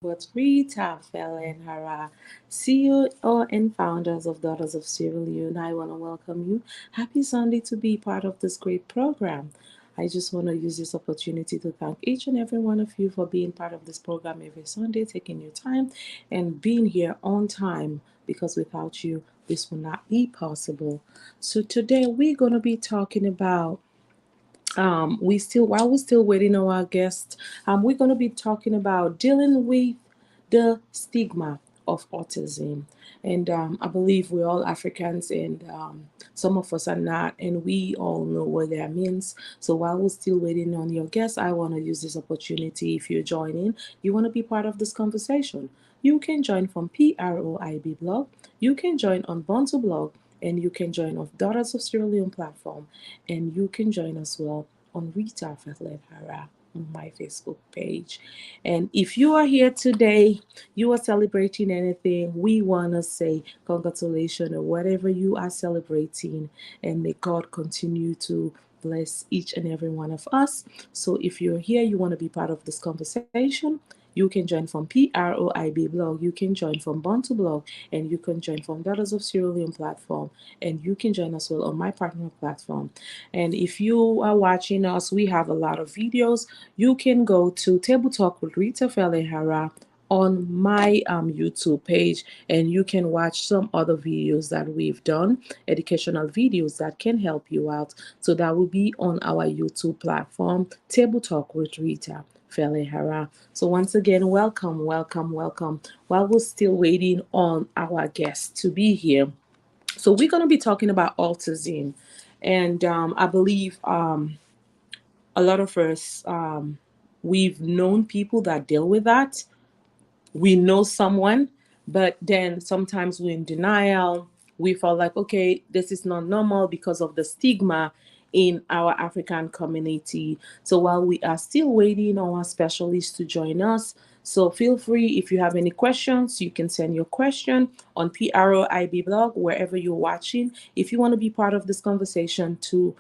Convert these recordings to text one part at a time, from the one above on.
with Rita Fellen Hara, CEO and founders of Daughters of Sierra Leone. I want to welcome you. Happy Sunday to be part of this great program. I just want to use this opportunity to thank each and every one of you for being part of this program every Sunday, taking your time and being here on time because without you, this would not be possible. So today we're going to be talking about we still while we're still waiting on our guest, we're going to be talking about dealing with the stigma of autism. And I believe we're all Africans, and some of us are not, and we all know what that means. So while we're still waiting on your guest, I want to use this opportunity. If you're joining, you want to be part of this conversation, you can join from PROIB blog, you can join on Bonto blog, and you can join on Daughters of Sierra Leone platform, and you can join as well on Rita Fatlet Hara on my Facebook page. And if you are here today, you are celebrating anything, we want to say congratulations or whatever you are celebrating, and may God continue to bless each and every one of us. So if you're here, you want to be part of this conversation, you can join from PROIB blog, you can join from Bantu blog, and you can join from Daughters of Sierra Leone platform, and you can join as well on my partner platform. And if you are watching us, we have a lot of videos. You can go to Table Talk with Rita Felehara on my YouTube page, and you can watch some other videos that we've done, educational videos that can help you out. So that will be on our YouTube platform, Table Talk with Rita Felehara. So once again, welcome, welcome, welcome. While we're still waiting on our guest to be here, so we're going to be talking about autism, and I believe a lot of us we've known people that deal with that. We know someone, but then sometimes we're in denial. We feel like, okay, this is not normal because of the stigma in our African community. So while we are still waiting on our specialists to join us, so feel free, if you have any questions, you can send your question on PROIB blog, wherever you're watching. If you want to be part of this conversation too,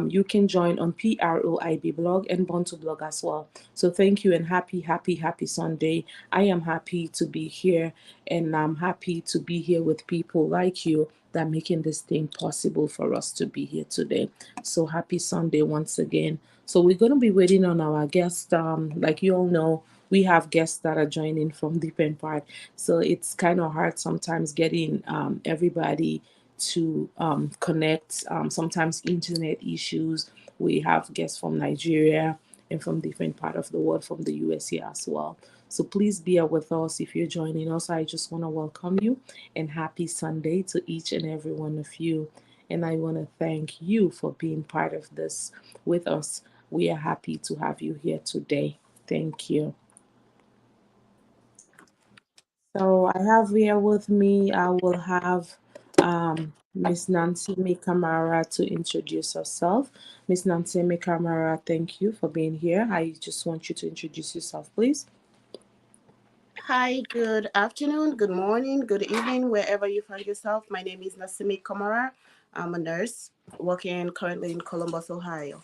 you can join on PROIB blog and Bonto blog as well. So thank you, and happy, happy, happy Sunday. I am happy to be here, and I'm happy to be here with people like you that making this thing possible for us to be here today. So happy Sunday once again. So we're going to be waiting on our guest. Like you all know, we have guests that are joining from different part. So it's kind of hard sometimes getting everybody to connect. Sometimes internet issues. We have guests from Nigeria and from different part of the world, from the USA as well. So please bear with us if you're joining us. I just want to welcome you, and happy Sunday to each and every one of you. And I want to thank you for being part of this with us. We are happy to have you here today. Thank you. So I have here with me, I will have Miss Nancy Mikamara to introduce herself. Miss Nancy Mikamara, thank you for being here. I just want you to introduce yourself, please. Hi, good afternoon, good morning, good evening, wherever you find yourself. My name is Nasimi Kamara. I'm a nurse working currently in Columbus, Ohio.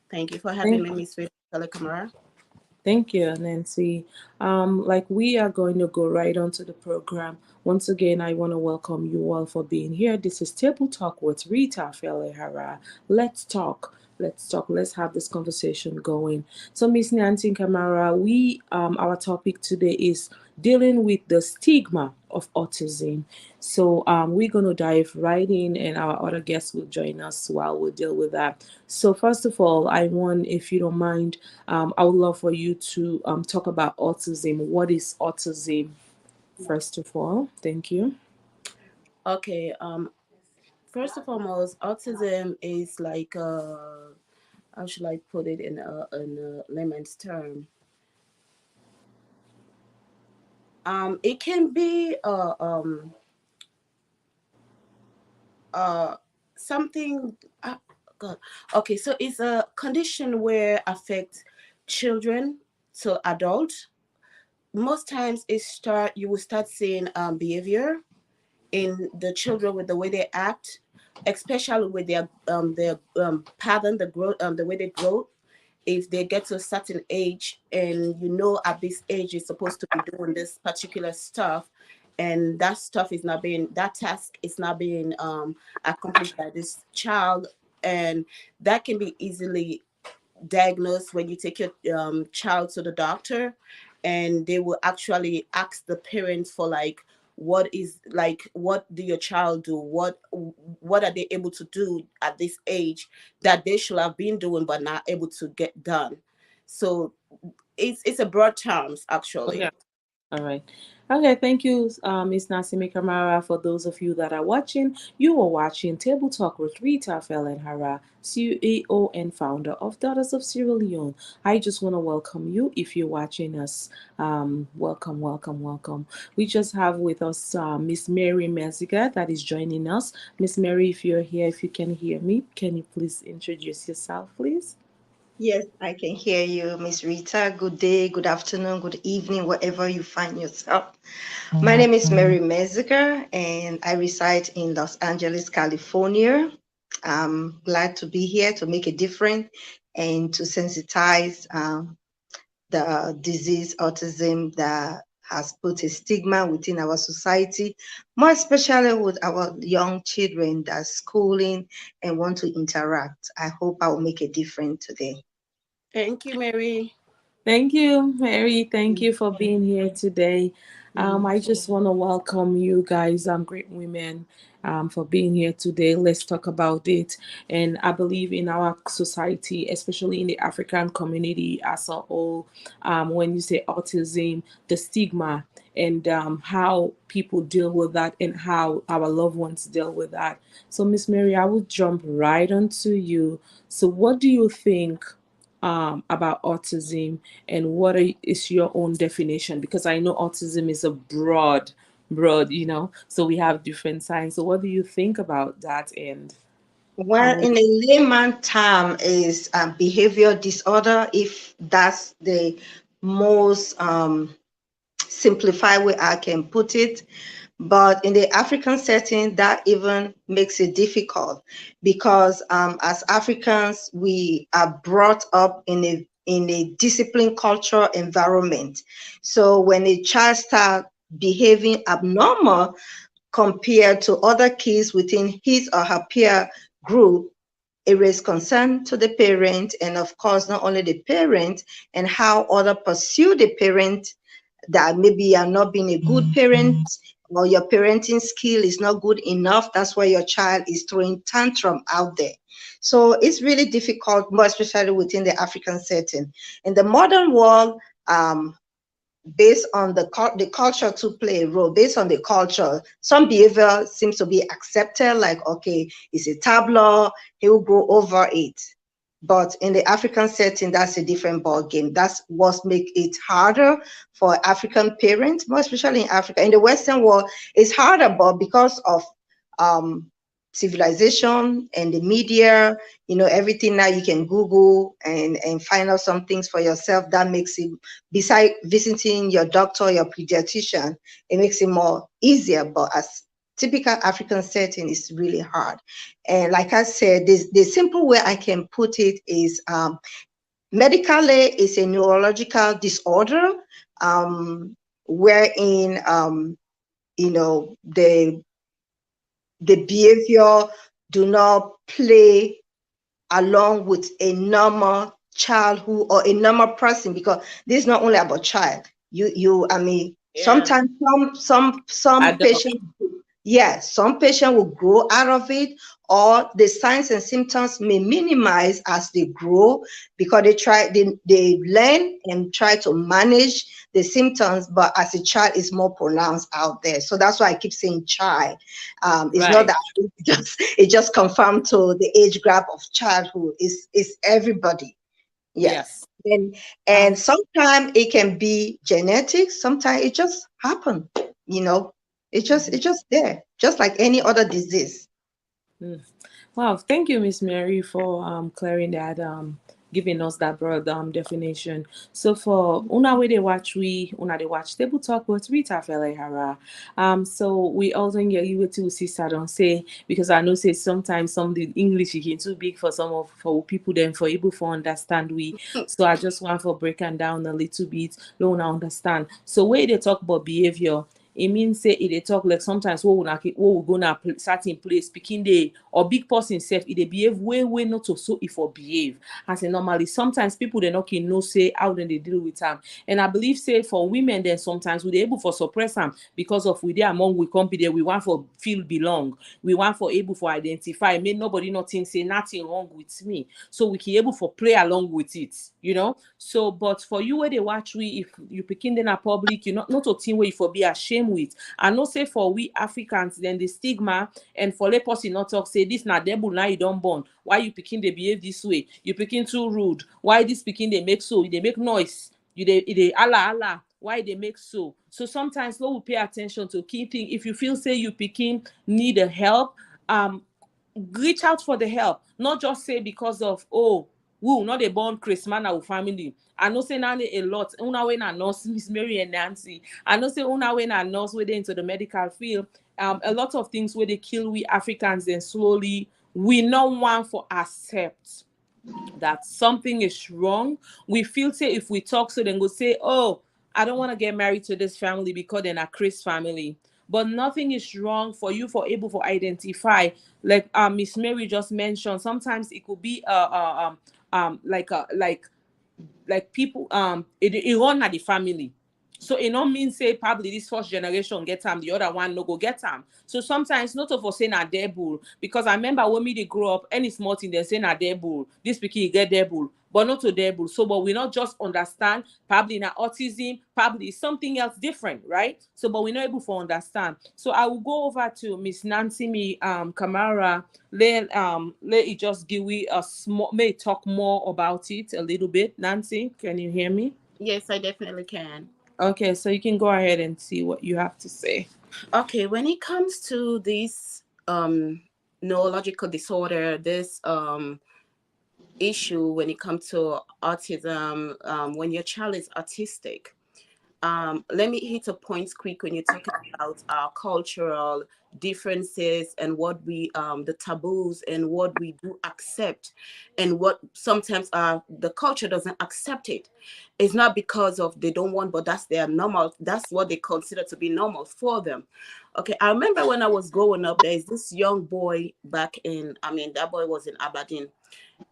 Thank you for having Thank me, Miss Rita Kamara. Thank you, Nancy. Like we are going to go right on to the program. Once again, I want to welcome you all for being here. This is Table Talk with Rita Felehara. Let's talk. Let's talk. Let's have this conversation going. So, Miss Nancy Kamara, we our topic today is dealing with the stigma of autism. So, we're gonna dive right in, and our other guests will join us while we deal with that. So, first of all, I want, if you don't mind, I would love for you to talk about autism. What is autism, first of all? Thank you. Okay, first and foremost, autism is like, how should I put it in a layman's term? It can be uh, something. God. Okay, so it's a condition where affects children to adult. Most times you will start seeing behavior in the children with the way they act, especially with their pattern, the growth, the way they grow. if they get to a certain age, and at this age you're supposed to be doing this particular stuff, and that task is not being accomplished by this child, and that can be easily diagnosed when you take your child to the doctor, and they will actually ask the parents for like, what do your child do, what are they able to do at this age that they should have been doing but not able to get done. So it's a broad terms actually. Okay. All right. Okay, thank you, Ms. Nasimi Kamara. For those of you that are watching, you are watching Table Talk with Rita Fellen Hara, CEO and founder of Daughters of Sierra Leone. I just want to welcome you if you're watching us. Welcome, welcome, welcome. We just have with us Miss Mary Meziga that is joining us. Miss Mary, if you're here, if you can hear me, can you please introduce yourself, please? Yes, I can hear you, Miss Rita. Good day, good afternoon, good evening, wherever you find yourself. My name is Mary Meziger, and I reside in Los Angeles, California. I'm glad to be here to make a difference and to sensitize the disease autism that has put a stigma within our society, more especially with our young children that are schooling and want to interact. I hope I will make a difference today. Thank you, Mary. Thank you, Mary. Thank you for being here today. Mhm. I just want to welcome you guys, great women, for being here today. Let's talk about it. And I believe in our society, especially in the African community as a whole, when you say autism, the stigma and how people deal with that and how our loved ones deal with that. So, Miss Mary, I will jump right onto you. So, what do you think about autism, and is your own definition? Because I know autism is a broad, so we have different signs. So what do you think about that? And Well, um, in a layman term, is behavior disorder, if that's the most simplified way I can put it. But in the African setting, that even makes it difficult because as Africans, we are brought up in a disciplined culture environment. So when a child starts behaving abnormal compared to other kids within his or her peer group, it raised concern to the parent, and of course, not only the parent, and how other pursue the parent that maybe you're not being a good parent or your parenting skill is not good enough. That's why your child is throwing tantrum out there. So it's really difficult, more especially within the African setting. In the modern world, based on the culture to play a role, based on the culture, some behavior seems to be accepted, like, okay, it's a tableau, he will grow over it. But in the African setting, that's a different ball game. That's what makes it harder for African parents, more especially in Africa. In the Western world, it's harder, but because of um, civilization and the media, everything now you can Google and find out some things for yourself. That makes it, beside visiting your doctor, your pediatrician, it makes it more easier. But as typical African setting, is really hard. And like I said, the simple way I can put it is medically, it's a neurological disorder, wherein the behavior do not play along with a normal child who or a normal person, because this is not only about child. I mean, Yeah. sometimes some adult. patients, yes, some patient will grow out of it, or the signs and symptoms may minimize as they grow, because they learn and try to manage the symptoms, but as a child is more pronounced out there. So that's why I keep saying child. It's not Right. that it just confirmed to the age gap of childhood. Is everybody. Yes. Yes. And sometimes it can be genetic, sometimes it just happen, you know. It's just there, just like any other disease. Mm. Wow, thank you, Miss Mary, for clearing that giving us that broad definition. So for una way they watch they watch table talk with Rita Felehara. So we also get you to sister don't say, because I know say sometimes some the English is too big for some of for people then for able for understand we. So I just want for breaking down a little bit, don't understand. So where they talk about behavior, it means say it they talk like sometimes what we gonna certain place speaking they or big person self it they behave way not to so if or behave as a normally sometimes people they not can know say how then they deal with them. And I believe say for women then sometimes we they able for suppress them because of we they among we company we want for feel belong, we want for able for identify make nobody not think say nothing wrong with me, so we can able for play along with it, you know. So but for you where they watch we if you picking them a public you not a thing where you for be ashamed with. I know say for we Africans then the stigma, and for let person not talk say this na devil now you don't born, why you picking they behave this way, you picking too rude, why this picking they make so they make noise, you they Allah why they make so sometimes no we pay attention to key thing. If you feel say you picking need a help, um reach out for the help, not just say because of oh who not a born Chris man our family. I know say now a lot una when a nurse Miss Mary and Nancy, I know say una when a nurse way into the medical field, a lot of things where they kill we Africans and slowly we no want for accept that something is wrong. We feel say if we talk so then go say, oh, I don't want to get married to this family because they're a Chris family. But nothing is wrong for you for able to identify, like Miss Mary just mentioned. Sometimes it could be like people it run at the family, so it not mean say probably this first generation get them the other one no go get them. So sometimes not of us saying a devil, because I remember when me they grow up any small thing they say a devil this pikin get devil but not to devil. So but we not just understand probably na autism probably something else different, right? So but we not able to understand. So I will go over to Miss Nancy me Kamara. Let it just give we a small may talk more about it a little bit. Nancy, can you hear me? Yes, I definitely can. Okay, so you can go ahead and see what you have to say. Okay, when it comes to this neurological disorder, this issue when it comes to autism, when your child is autistic, let me hit a point quick when you're talking about our cultural differences and what we the taboos and what we do accept and what sometimes the culture doesn't accept it. It's not because of they don't want, but that's their normal, that's what they consider to be normal for them. Okay, I remember when I was growing up, there's this young boy back in, I mean, that boy was in Aberdeen,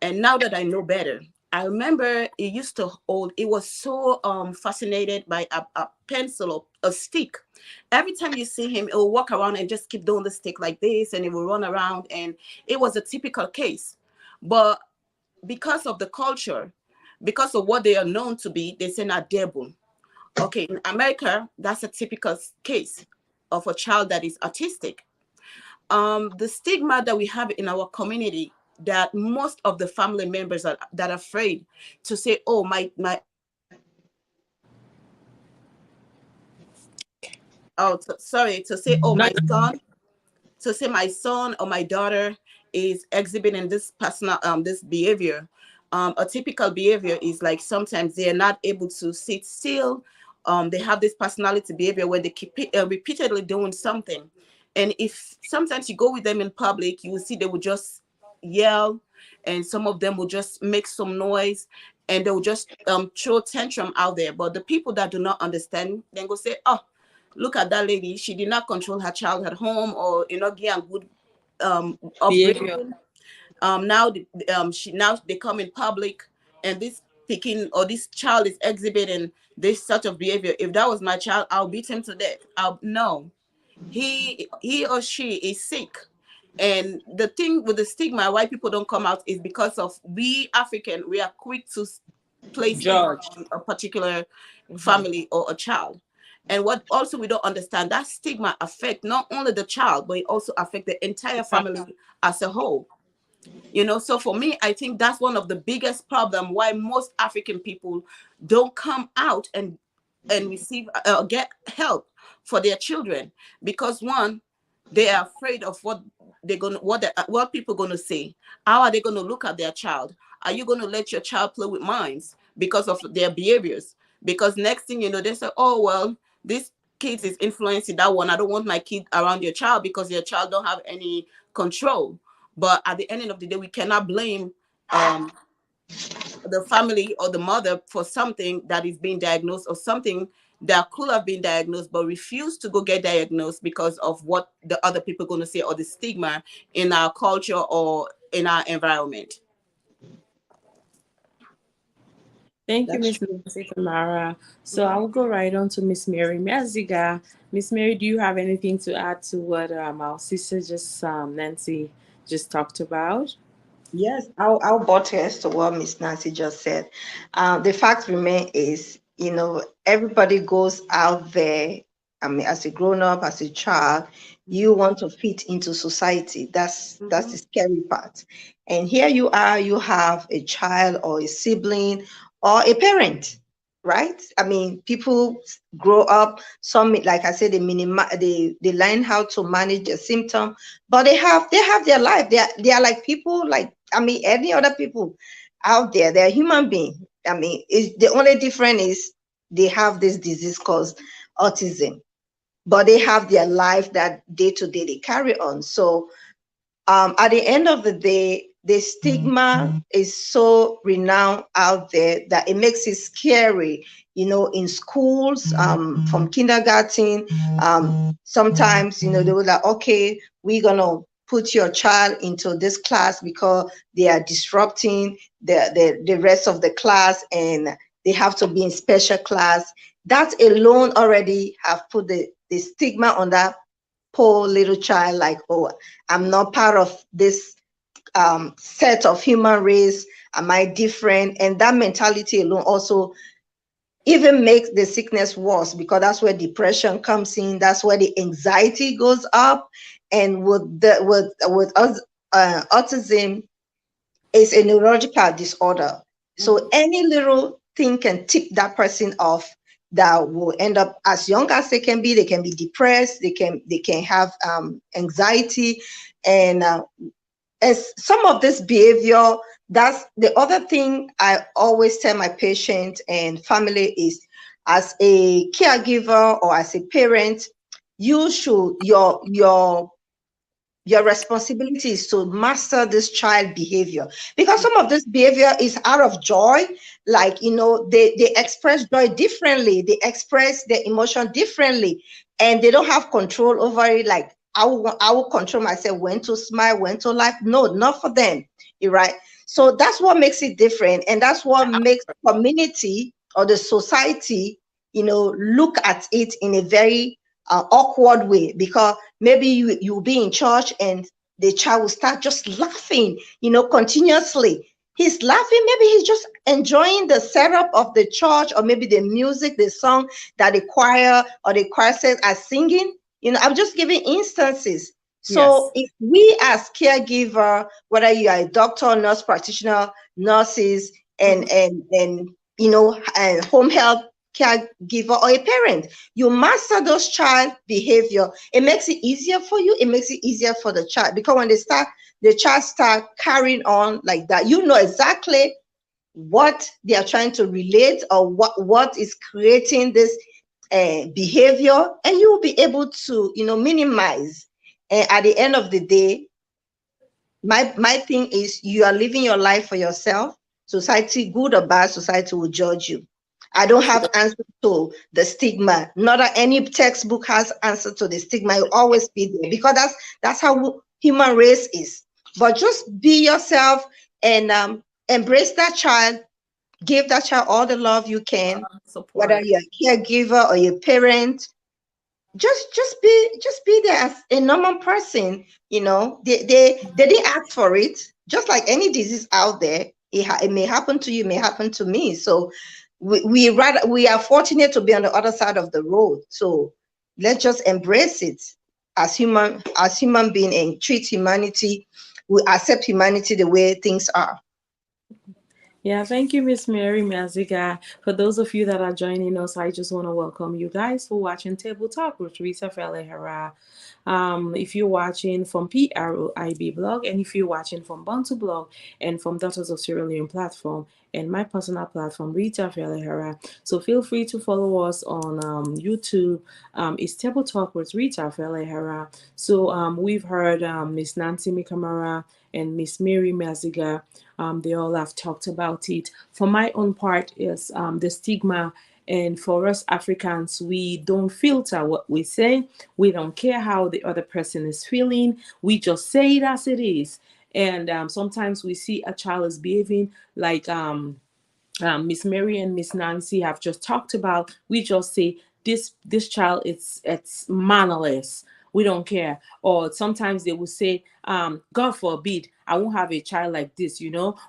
and now that I know better, I remember it used to hold, it was so fascinated by a pencil or a stick. Every time you see him, it will walk around and just keep doing the stick like this, and it will run around. And it was a typical case. But because of the culture, because of what they are known to be, they say not devil. Okay, in America, that's a typical case of a child that is autistic. The stigma that we have in our community, that most of the family members are that are afraid to say, oh, my oh sorry, to say, oh, No, my son, to say my son or my daughter is exhibiting this personal this behavior. A typical behavior is like sometimes they are not able to sit still. They have this personality behavior where they keep repeatedly doing something, and if sometimes you go with them in public, you will see they will just yell, and some of them will just make some noise, and they will just throw tantrum out there. But the people that do not understand then go say, oh, look at that lady, she did not control her child at home, or give a good behavior. upbringing. Now she now they come in public, and this picking or this child is exhibiting this sort of behavior. If that was my child, I'll beat him to death. I'll no, he or she is sick. And the thing with the stigma why people don't come out is because of we African, we are quick to place stigma George. on a particular family or a child. And what also we don't understand, that stigma affect not only the child, but it also affect the entire family as a whole. So for me, I think that's one of the biggest problem why most African people don't come out and receive get help for their children, because one, they are afraid of what they're gonna what people gonna say? How are they gonna look at their child? Are you gonna let your child play with minds because of their behaviors? Because next thing you know, they say, oh well, this kid is influencing that one. I don't want my kid around your child because your child don't have any control. But at the end of the day, we cannot blame um the family or the mother for something that is being diagnosed, or something that could have been diagnosed but refused to go get diagnosed because of what the other people are going to say, or the stigma in our culture or in our environment. Thank you, That's Miss true. Nancy Tamara. So I will go right on to Miss Mary Meziga. Miss Mary, do you have anything to add to what our sister just Nancy just talked about? Yes, I'll buttress to what Miss Nancy just said. The fact remain is, everybody goes out there. I mean, as a grown up, as a child, you want to fit into society. That's Mm-hmm. the scary part. And here you are, you have a child or a sibling or a parent, right? I mean, people grow up. Some, like I said, they learn how to manage their symptom, but they have their life. They are like people, like, I mean, any other people out there. They're human being. I mean, it's the only difference is they have this disease called autism, but they have their life that day to day they carry on. So at the end of the day, the stigma is so renowned out there that it makes it scary, in schools, from kindergarten. Sometimes, they were like, okay, we're going to put your child into this class because they are disrupting the rest of the class, and they have to be in special class. That alone already have put the stigma on that poor little child, like, oh, I'm not part of this set of human race. Am I different? And that mentality alone also even makes the sickness worse, because that's where depression comes in. That's where the anxiety goes up. And with us, autism is a neurological disorder. Mm-hmm. So any little thing can tip that person off, that will end up, as young as they can be depressed, they can have anxiety, and as some of this behavior. That's the other thing I always tell my patient and family is, as a caregiver or as a parent, you should your responsibility is to master this child behavior, because some of this behavior is out of joy. Like, they express joy differently, they express their emotion differently, and they don't have control over it. Like, I will control myself when to smile, when to laugh. No, not for them. You're right. So that's what makes it different, and that's what makes community or the society, look at it in a very awkward way, because maybe you'll be in church and the child will start just laughing, continuously. He's laughing, maybe he's just enjoying the setup of the church, or maybe the music, the song that the choir or the choristers are singing. I'm just giving instances. So Yes. if we as caregiver, whether you are a doctor, nurse practitioner, nurses, Mm-hmm. and home health caregiver, or a parent, you master those child behavior, it makes it easier for you, it makes it easier for the child, because when the child start carrying on like that, you know exactly what they are trying to relate, or what is creating this behavior, and you will be able to minimize. And at the end of the day, my thing is, you are living your life for yourself. Society, good or bad, society will judge you. I don't have answer to the stigma. Not that any textbook has answer to the stigma. It will always be there, because that's how human race is. But just be yourself, and embrace that child. Give that child all the love you can, whether Support. you're a caregiver or your parent. Just be there as a normal person. They didn't ask for it. Just like any disease out there, it may happen to you, may happen to me. So we are fortunate to be on the other side of the road. So let's just embrace it as human being, and treat humanity. We accept humanity the way things are. Yeah, thank you, Miss Mary Maziga. For those of you that are joining us, I just want to welcome you guys for watching Table Talk with Teresa Ferreira. If you're watching from PROIB blog, and if you're watching from Bantu blog, and from Daughters of Sierra Leone platform, and my personal platform, Rita Felihara. So feel free to follow us on YouTube. It's Table Talk with Rita Felihara. So we've heard Miss Nancy Mikamara and Miss Mary Maziga. They all have talked about it. For my own part, is the stigma. And for us Africans, we don't filter what we say. We don't care how the other person is feeling. We just say it as it is. And sometimes we see a child is behaving like Miss Mary and Miss Nancy have just talked about. We just say this child, it's mannerless. We don't care. Or sometimes they will say, God forbid, I won't have a child like this,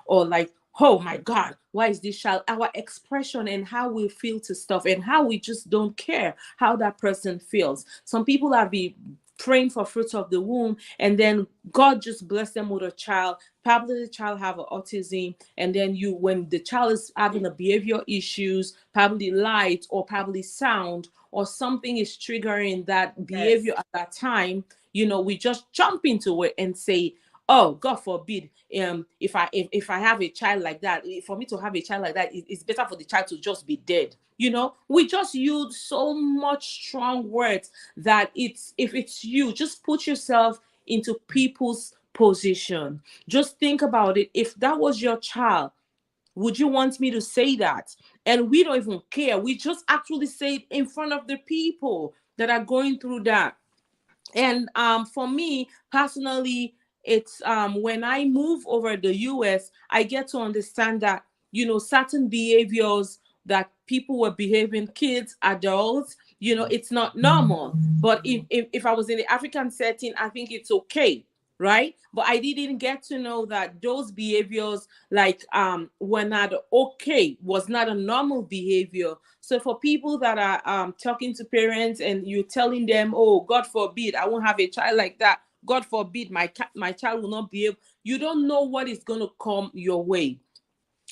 or like, oh my God, why is this child? Our expression and how we feel to stuff and how we just don't care how that person feels. Some people have been praying for fruits of the womb, and then God just bless them with a child. Probably the child have autism, and then when the child is having a behavior issues, probably light or probably sound or something is triggering that Yes. behavior at that time, we just jump into it and say, oh, God forbid, if I have a child like that, for me to have a child like that, it's better for the child to just be dead. We just use so much strong words that if it's you, just put yourself into people's position. Just think about it. If that was your child, would you want me to say that? And we don't even care. We just actually say it in front of the people that are going through that. And for me personally, it's when I move over the US, I get to understand that certain behaviors that people were behaving, kids, adults, it's not normal. But if I was in the African setting, I think it's okay, right? But I didn't get to know that those behaviors, like, were not okay, was not a normal behavior. So for people that are talking to parents and you telling them, oh, God forbid, I won't have a child like that, God forbid, my child will not behave, you don't know what is going to come your way.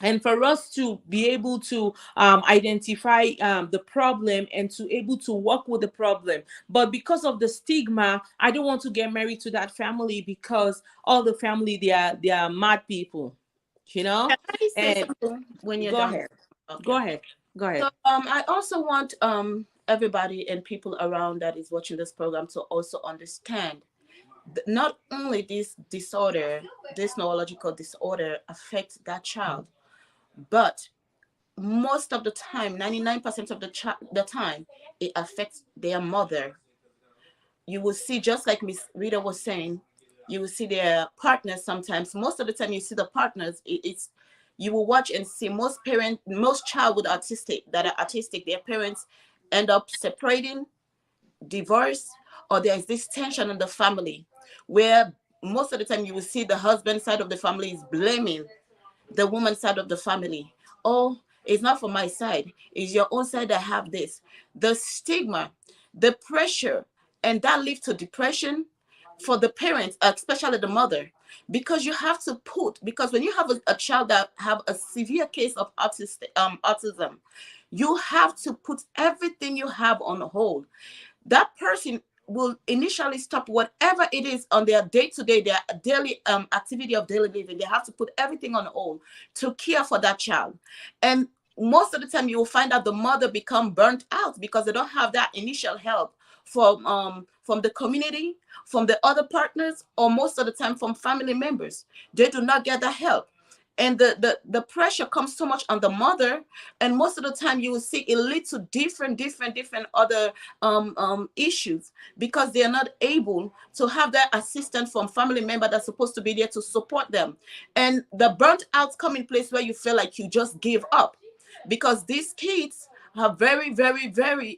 And for us to be able to identify the problem and to able to work with the problem, but because of the stigma, I don't want to get married to that family because all the family, they are mad people, Can I say and something when you're go done? ahead, Okay. go ahead, go So ahead. I also want everybody and people around that is watching this program to also understand not only this disorder, this neurological disorder affects that child, but most of the time, 99% of the time, it affects their mother. You will see, just like Miss Rita was saying, you will see their partners sometimes. Most of the time, you see the partners. It's you will watch and see most child with autistic that are autistic, their parents end up separating, divorce, or there is this tension in the family where most of the time you will see the husband side of the family is blaming the woman side of the family. Oh, it's not for my side. It's your own side that have this. The stigma, the pressure, and that leads to depression for the parents, especially the mother, because you have to because when you have a child that have a severe case of autism, you have to put everything you have on hold. That person will initially stop whatever it is on their day-to-day, their daily activity of daily living. They have to put everything on hold to care for that child. And most of the time you will find out the mother become burnt out because they don't have that initial help from the community, from the other partners, or most of the time from family members. They do not get the help, and the pressure comes so much on the mother, and most of the time you will see it lead to different other issues, because they are not able to have that assistance from family member that's supposed to be there to support them. And the burnt out come in place where you feel like you just give up, because these kids are very,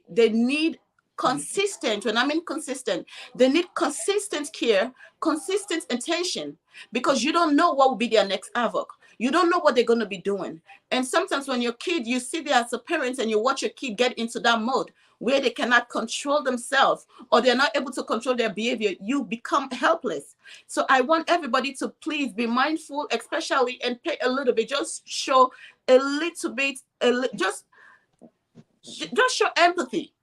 they need consistent. When I mean consistent, they need consistent care, consistent attention, because you don't know what will be their next havoc. You don't know what they're going to be doing. And sometimes when your kid, you sit there as a parent and you watch your kid get into that mode where they cannot control themselves, or they're not able to control their behavior, you become helpless. So I want everybody to please be mindful, especially, and pay a little bit, just show a little bit, just show empathy.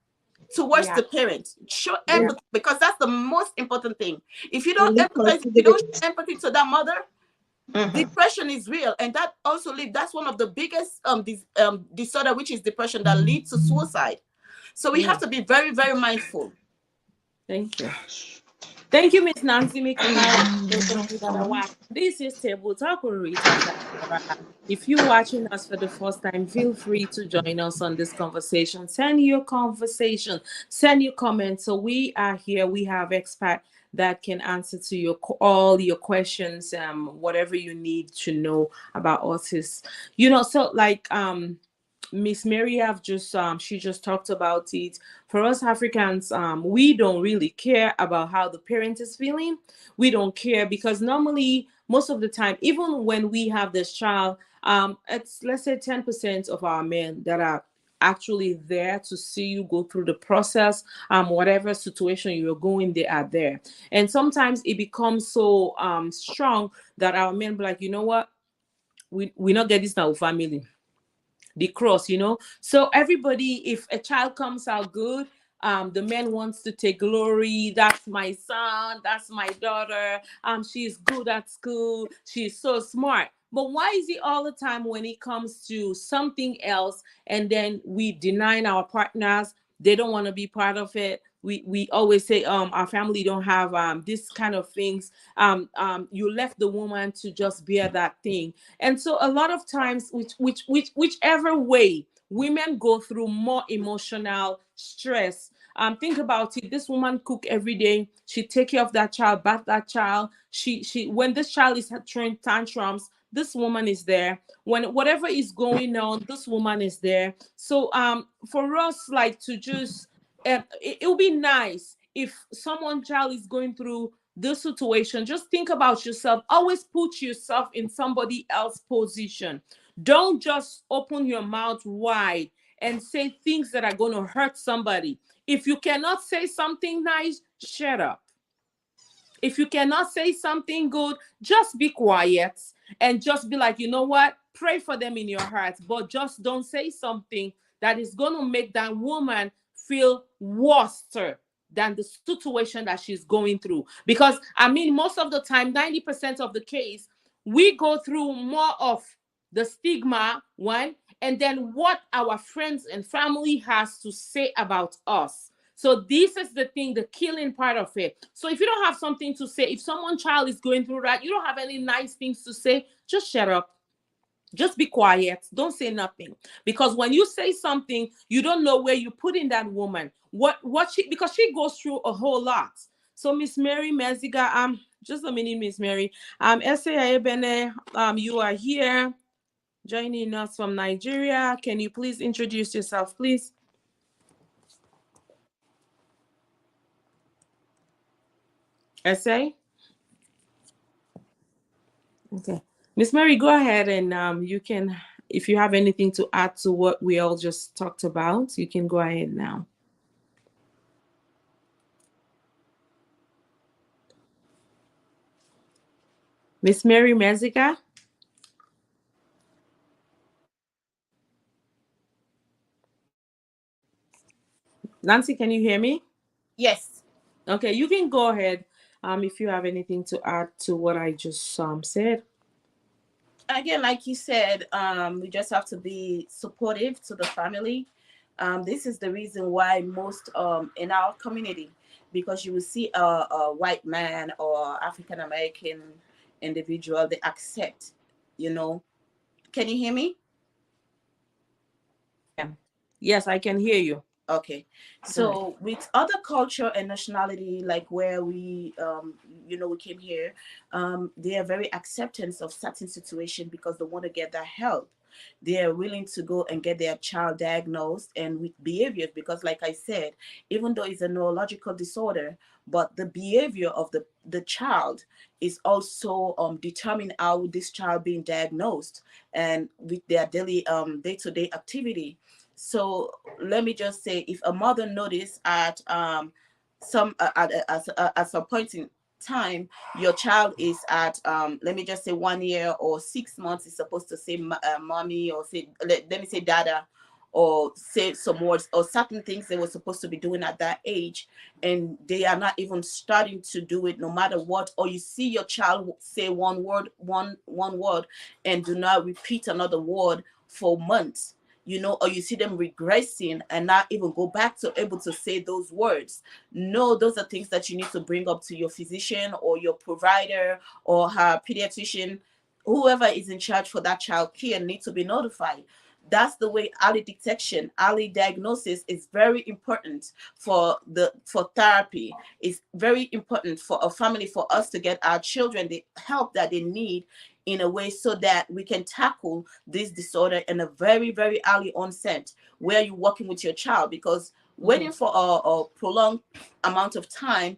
towards Yeah. the parent. Show Yeah. empathy, because that's the most important thing. If you don't Fully empathize, if you don't considerate. show empathy to that mother, Mhm. depression is real, and that also lead. That's one of the biggest disorder, which is depression, that leads to suicide. So we have Yeah. to be very, very mindful. Thank you. Thank you, Miss Nancy McFly. This is Table Talk with Rita Sarah. If you're watching us for the first time, feel free to join us on this conversation. Send your comments. So we are here. We have experts that can answer to your all your questions, whatever you need to know about autism. So like Miss Mary have just she just talked about it. For us Africans, we don't really care about how the parent is feeling. We don't care because normally most of the time, even when we have this child, it's let's say 10% of our men that are actually there to see you go through the process. Whatever situation you're going, they are there. And sometimes it becomes so strong that our men be like, you know what, we not get this now with family, the cross. So everybody, if a child comes out good, the man wants to take glory. That's my son, that's my daughter, she's good at school, she's so smart. But why is it all the time when it comes to something else, and then we deny our partners, they don't want to be part of it? We always say our family don't have this kind of things. You left the woman to just bear that thing. And so a lot of times, whichever way, women go through more emotional stress. Think about it. This woman cook every day. She take care of that child, bath that child. She when this child is throwing tantrums, this woman is there. When whatever is going on, this woman is there. So for us, like, to just it would be nice if someone child is going through this situation. Just think about yourself. Always put yourself in somebody else's position. Don't just open your mouth wide and say things that are going to hurt somebody. If you cannot say something nice, shut up. If you cannot say something good, just be quiet and just be like, you know what? Pray for them in your heart, but just don't say something that is going to make that woman feel worse than the situation that she's going through. Because, I mean, most of the time, 90% of the case, we go through more of the stigma, one, and then what our friends and family has to say about us. So this is the thing, the killing part of it. So if you don't have something to say, if someone child is going through that, you don't have any nice things to say, just shut up. Just be quiet. Don't say nothing. Because when you say something, you don't know where you put in that woman. What she, because she goes through a whole lot. So Miss Mary Meziga, just a minute, Miss Mary. Essay Ebene, you are here joining us from Nigeria. Can you please introduce yourself, please? Essay? Okay. Miss Mary, go ahead and you can, if you have anything to add to what we all just talked about, you can go ahead now. Miss Mary Meziga? Nancy, can you hear me? Yes. Okay, you can go ahead if you have anything to add to what I just said. Again, like you said, we just have to be supportive to the family. This is the reason why most in our community, because you will see a white man or African American individual, they accept, you know. Can you hear me? Yeah. Yes, I can hear you. Okay. Go ahead. So with other culture and nationality, like where we came here, they are very acceptance of certain situation because they want to get that help. They are willing to go and get their child diagnosed and with behaviors, because like I said, even though it's a neurological disorder, but the behavior of the child is also determine how this child being diagnosed and with their daily day-to-day activity. So let me just say, if a mother notice at some at some point in time, your child is at let me just say 1 year or 6 months, is supposed to say mommy, or say let me say dada, or say some words or certain things they were supposed to be doing at that age, and they are not even starting to do it no matter what. Or you see your child say one word and do not repeat another word for months, or you see them regressing and not even go back to able to say those words. No, those are things that you need to bring up to your physician or your provider or her pediatrician. Whoever is in charge for that child care needs to be notified. That's the way early detection, early diagnosis is very important for therapy. It's very important for a family, for us to get our children the help that they need in a way so that we can tackle this disorder in a very, very early onset where you're working with your child. Because Mm-hmm. waiting for a prolonged amount of time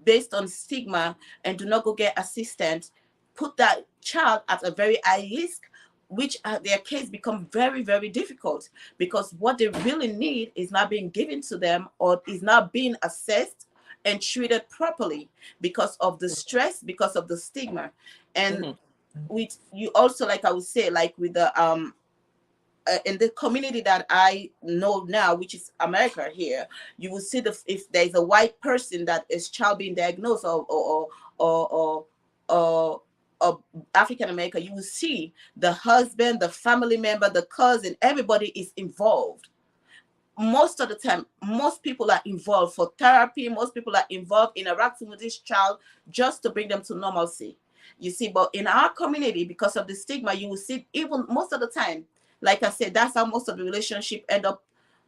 based on stigma and do not go get assistance put that child at a very high risk, which their case become very, very difficult, because what they really need is not being given to them or is not being assessed and treated properly because of the stress, because of the stigma. And Mm-hmm. with you also, like I would say, like with the in the community that I know now, which is America here, you will see if there's a white person that is child being diagnosed or African American, you will see the husband, the family member, the cousin, everybody is involved. Most of the time, most people are involved for therapy. Most people are involved interacting with this child just to bring them to normalcy. You see, but in our community, because of the stigma, you will see even most of the time, like I said, that's how most of the relationship end up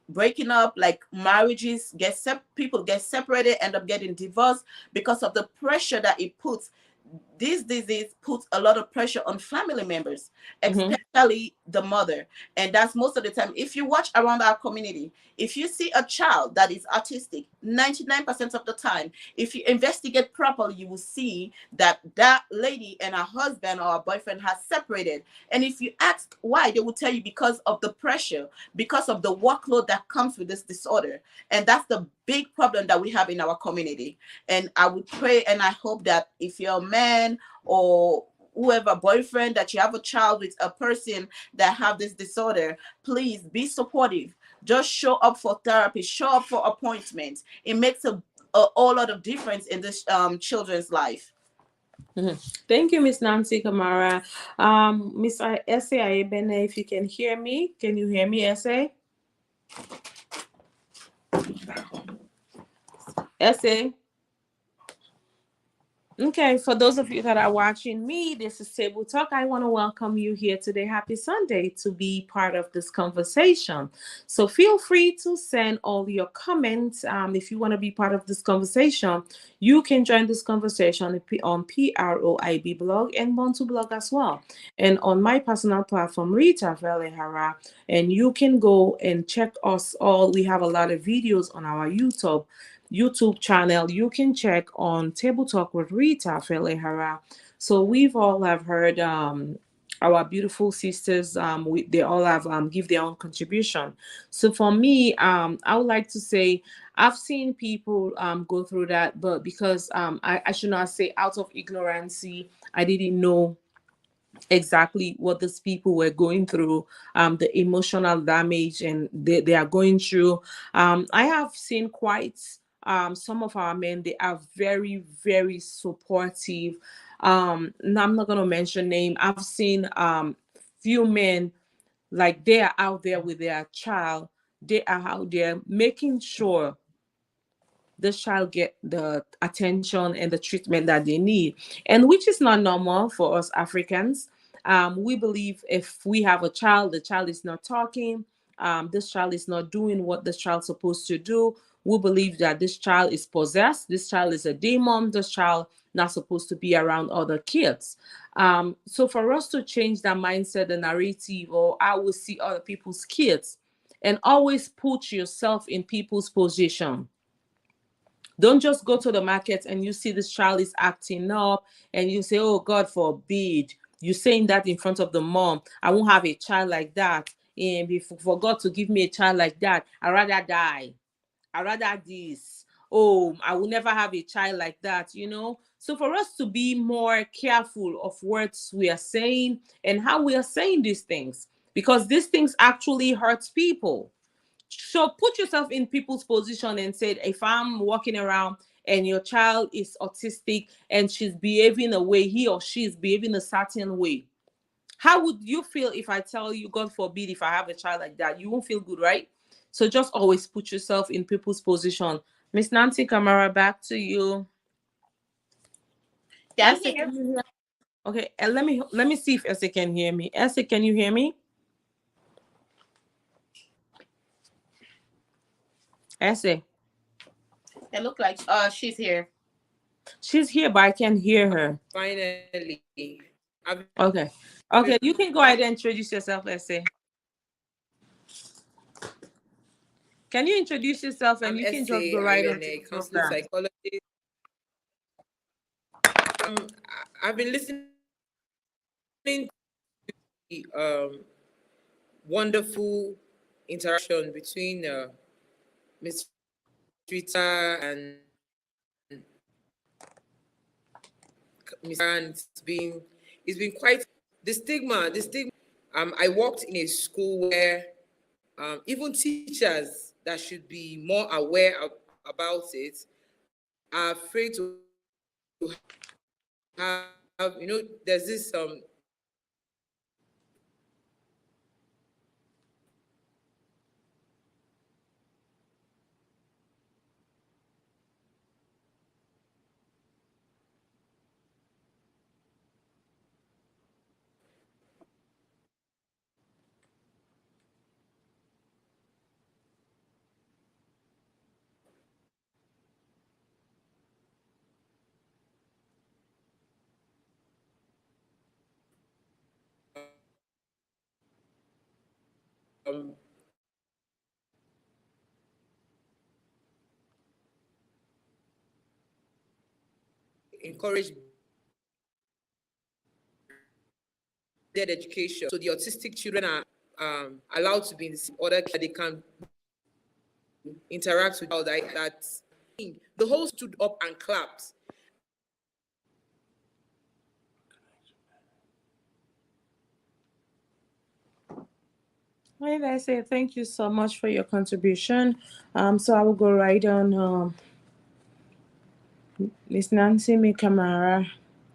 breaking up. Like marriages people get separated, end up getting divorced because of the pressure that it puts. This disease puts a lot of pressure on family members, Mm-hmm. especially the mother. And that's most of the time. If you watch around our community, if you see a child that is autistic, 99% of the time, if you investigate properly, you will see that that lady and her husband or her boyfriend has separated. And if you ask why, they will tell you because of the pressure, because of the workload that comes with this disorder. And that's the big problem that we have in our community. And I would pray and I hope that if you're a man or whoever boyfriend that you have a child with a person that have this disorder, please be supportive. Just show up for therapy, show up for appointments. It makes a whole lot of difference in this children's life. Mm-hmm. Thank you, Miss Nancy Kamara. Miss Essay Ayebene, if you can hear me, can you hear me, Essay? Essay. Okay, for those of you that are watching me, this is Table Talk. I want to welcome you here today. Happy Sunday to be part of this conversation. So feel free to send all your comments. If you want to be part of this conversation, you can join this conversation on PROIB blog and Bantu blog as well. And on my personal platform, Rita Velehara. And you can go and check us all. We have a lot of videos on our YouTube channel. You can check on Table Talk with Rita Felehara. So we've all have heard our beautiful sisters. They all have give their own contribution. So for me, I would like to say I've seen people go through that, but because I should not say out of ignorance, I didn't know exactly what these people were going through, the emotional damage and they are going through. I have seen quite some of our men, they are very, very supportive. And I'm not going to mention name. I've seen few men like they are out there with their child. They are out there making sure this child get the attention and the treatment that they need, and which is not normal for us Africans. We believe if we have a child, the child is not talking, this child is not doing what this child's supposed to do. We believe that this child is possessed, this child is a demon, this child not supposed to be around other kids. So for us to change that mindset, the narrative, or I will see other people's kids, and always put yourself in people's position. Don't just go to the market and you see this child is acting up and you say, oh, God forbid. You're saying that in front of the mom. I won't have a child like that. And for God to give me a child like that, I'd rather die. I'd rather this. Oh, I will never have a child like that. So for us to be more careful of words we are saying and how we are saying these things. because these things actually hurts people. So put yourself in people's position and say, if I'm walking around and your child is autistic and she's behaving a way, he or she is behaving a certain way, how would you feel if I tell you, God forbid, if I have a child like that? You won't feel good, right? So just always put yourself in people's position. Miss Nancy Camara, back to you. Yeah, I'm Esther, here. can you hear? Okay, and let me see if Esther can hear me. Esther, can you hear me? Esther, It look like she's here. she's here, but I can't hear her. Finally, I've been listening. Okay, okay, you can go ahead and introduce yourself, Esther. Can you introduce yourself and I'm you can just go Essay. right I'm onto the a counseling program? psychologist. I've been listening to the wonderful interaction between Miss Rita and Miss, and it's been quite the stigma. I worked in a school where even teachers that should be more aware about it are afraid to have, there's this um, encourage their education. So the autistic children are allowed to be in the order that they can interact with all that. The whole stood up and clapped. Right, I say thank you so much for your contribution. So I will go right on. Miss Nancy Camara,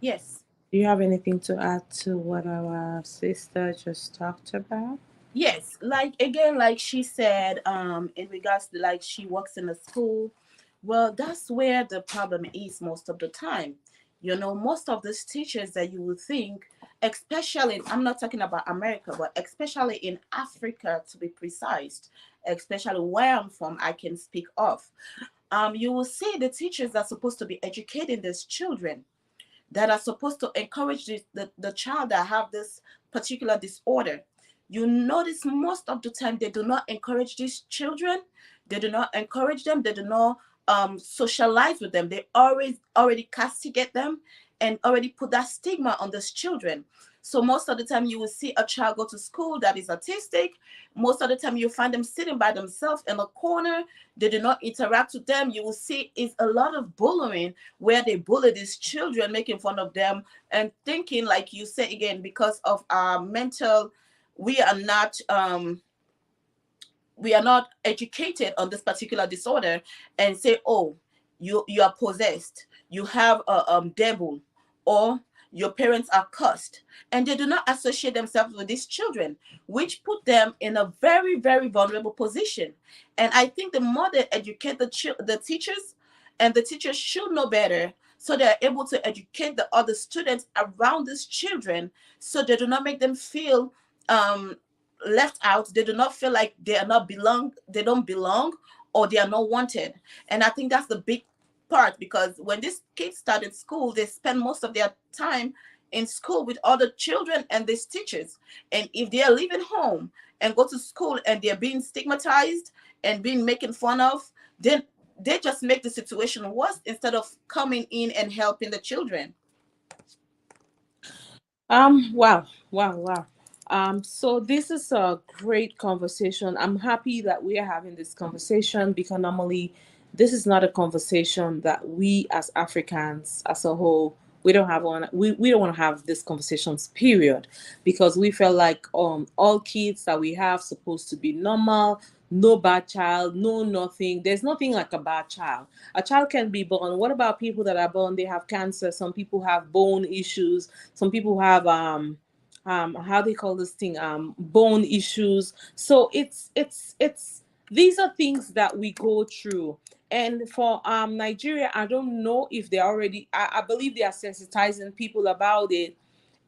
Yes. do you have anything to add to what our sister just talked about? Yes, like again, like she said, in regards to like she works in a school, well, that's where the problem is most of the time. You know, most of these teachers that you would think, especially, I'm not talking about America, but especially in Africa to be precise, especially where I'm from, I can speak of. You will see the teachers are supposed to be educating these children that are supposed to encourage the child that have this particular disorder. You notice most of the time they do not encourage these children. They do not encourage them. They do not socialize with them. They already castigate them and already put that stigma on these children. So most of the time you will see a child go to school that is autistic. Most of the time you find them sitting by themselves in a corner. They do not interact with them. You will see is a lot of bullying where they bully these children, making fun of them and thinking, like you say again, because of our mental, we are not we are not educated on this particular disorder and say, oh, you are possessed, you have a devil, or your parents are cursed, and they do not associate themselves with these children, which put them in a very very vulnerable position. And I think the more they educate the teachers, and the teachers should know better, so they're able to educate the other students around these children, so they do not make them feel um left out. They do not feel like they are not belong, they don't belong, or they are not wanted. And I think that's the big part, because when these kids start in school, they spend most of their time in school with other children and these teachers. And if they are leaving home and go to school and they're being stigmatized and being making fun of, then they just make the situation worse instead of coming in and helping the children. Wow, wow, wow. So this is a great conversation. I'm happy that we are having this conversation because normally this is not a conversation that we as Africans as a whole We don't have one. We don't want to have these conversations. Period, because we feel like all kids that we have supposed to be normal. No bad child, no nothing. There's nothing like a bad child. A child can be born. What about people that are born? They have cancer. Some people have bone issues. Some people have how they call this thing, bone issues. So it's these are things that we go through. And for Nigeria, I don't know if they're already, I believe they are sensitizing people about it.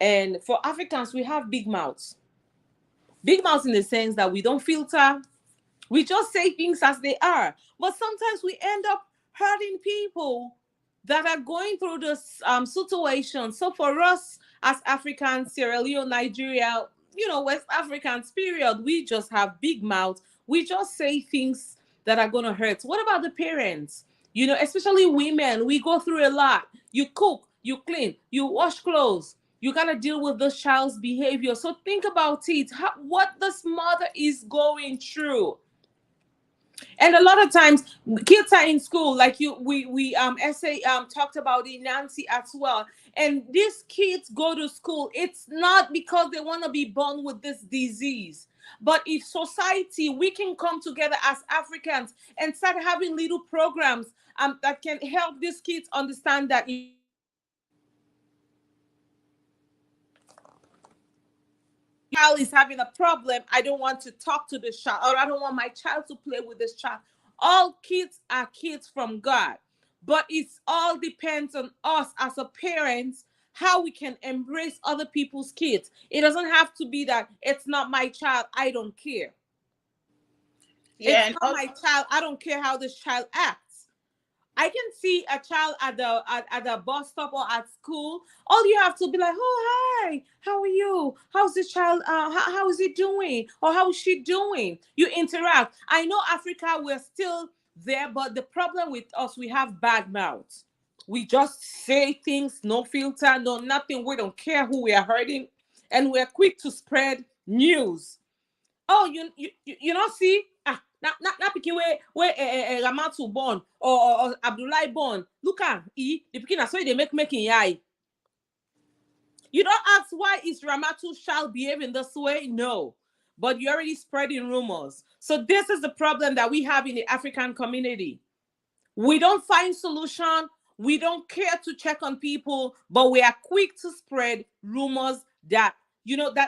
And for Africans, we have big mouths. Big mouths in the sense that we don't filter, we just say things as they are. But sometimes we end up hurting people that are going through this situation. So for us as Africans, Sierra Leone, Nigeria, West Africans, period, we just have big mouths. We just say things that are going to hurt. What about the parents? Especially women, we go through a lot. You cook, you clean, you wash clothes. You got to deal with this child's behavior. So think about it, what this mother is going through. And a lot of times kids are in school, like we essay talked about it, Nancy, as well. And these kids go to school, it's not because they want to be born with this disease, but if society, we can come together as Africans and start having little programs that can help these kids understand that child is having a problem, I don't want to talk to this child, or I don't want my child to play with this child. All kids are kids from God, but it's all depends on us as a parents, how we can embrace other people's kids. It doesn't have to be that it's not my child, I don't care. Yeah, It's and not my child, I don't care how this child acts. I can see a child at the bus stop or at school. All you have to be like, oh hi, how are you? How's this child? How is he doing? Or how is she doing? You interact. I know Africa, we're still there, but the problem with us, we have bad mouths. We just say things, no filter, no nothing. We don't care who we are hurting, and we're quick to spread news. Oh, you not see, na pikin wey Ramatu born, or Abdullahi born, look at the pikin, na so they make in eye. You don't ask, why is Ramatu's child behaving this way? No, but you're already spreading rumors. So this is the problem that we have in the African community. We don't find solution. We don't care to check on people, but we are quick to spread rumors that,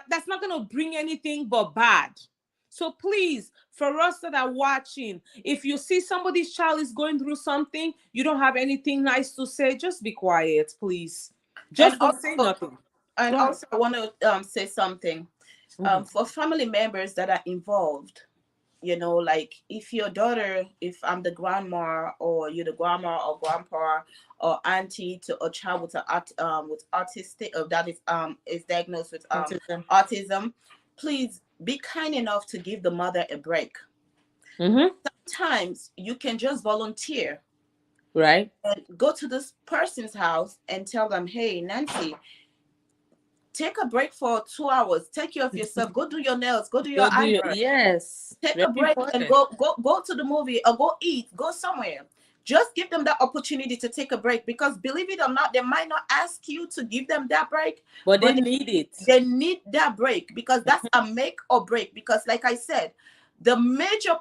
that's not going to bring anything but bad. So please, for us that are watching, if you see somebody's child is going through something, you don't have anything nice to say, just be quiet, please. and Just don't say also nothing. and Go ahead. also I want to say something Mhm. for family members that are involved. Like if I'm the grandma, or you're the grandma or grandpa or auntie to a child with autistic, or that is diagnosed with Autism. autism, please be kind enough to give the mother a break. Mm-hmm. Sometimes you can just volunteer Right. and go to this person's house and tell them, hey, Nancy, take a break for 2 hours, take care of yourself, go do your nails, go do your Go do your, eyebrow, yes. take Very a break and important. go to the movie, or go eat, go somewhere. Just give them that opportunity to take a break, because believe it or not, they might not ask you to give them that break, But they but need it. they need that break, because that's a make or break. Because like I said, the major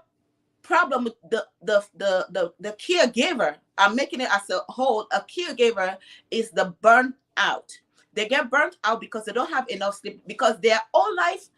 problem with the caregiver, I'm making it as a whole, a caregiver, is the burnt out. They get burnt out because they don't have enough sleep, because their whole life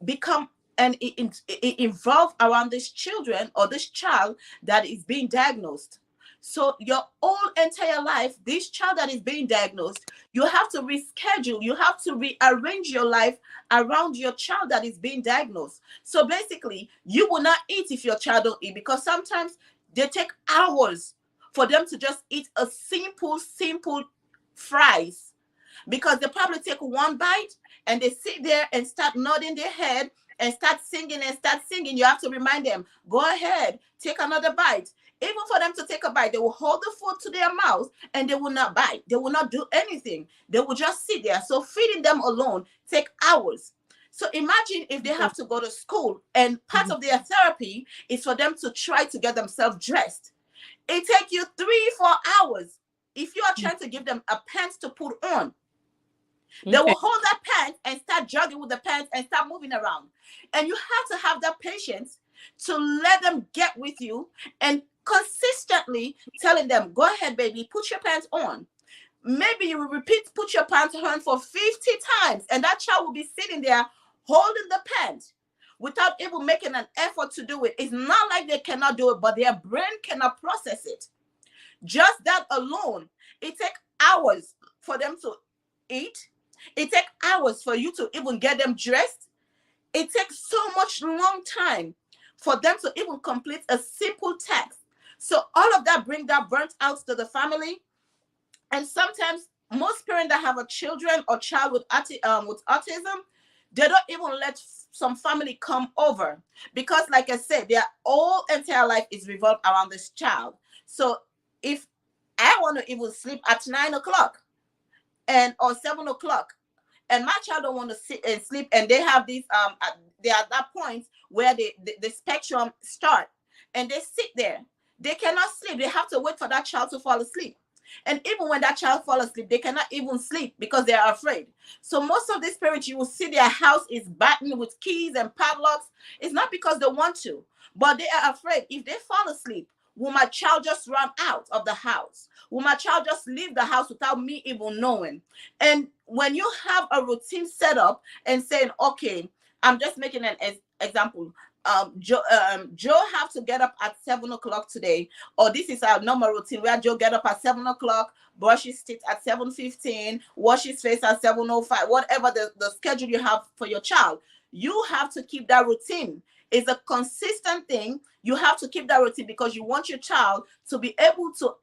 become and it involve around this children or this child that is being diagnosed. So your whole entire life, this child that is being diagnosed, you have to reschedule, you have to rearrange your life around your child that is being diagnosed. So basically, you will not eat if your child don't eat, because sometimes they take hours for them to just eat a simple fries, because they probably take one bite and they sit there and start nodding their head and start singing and start singing. You have to remind them, go ahead, take another bite. Even for them to take a bite, they will hold the food to their mouth and they will not bite. They will not do anything. They will just sit there. So feeding them alone take hours. So imagine if they have to go to school and part of their therapy is for them to try to get themselves dressed. It takes you 3-4 hours. if you are trying to give them a pants to put on, they Okay. will hold that pants and start jogging with the pants and start moving around. And you have to have that patience to let them get with you and consistently telling them, go ahead, baby, put your pants on. Maybe you will repeat, put your pants on for 50 times, and that child will be sitting there holding the pants without even making an effort to do it. It's not like they cannot do it, but their brain cannot process it. Just that alone, it takes hours for them to eat. It takes hours for you to even get them dressed. It takes so much long time for them to even complete a simple task. So all of that bring that burnt out to the family. And sometimes most parents that have a children or child with autism, they don't even let some family come over because, like I said, their whole entire life is revolved around this child. So if I want to even sleep at 9 o'clock and or 7 o'clock, and my child don't want to sit and sleep, and they have these they are at that point where the spectrum start, and they sit there, they cannot sleep. They have to wait for that child to fall asleep. And even when that child falls asleep, they cannot even sleep because they are afraid. So most of these parents, you will see their house is battened with keys and padlocks. It's not because they want to, but they are afraid. If they fall asleep, will my child just run out of the house? Will my child just leave the house without me even knowing? And when you have a routine set up and saying, okay, I'm just making an example. Joe have to get up at 7 o'clock today, or this is our normal routine where Joe get up at 7 o'clock, brush his teeth at 7:15, wash his face at 7:05, whatever the schedule you have for your child. You have to keep that routine. It's a consistent thing. You have to keep that routine because you want your child to be able to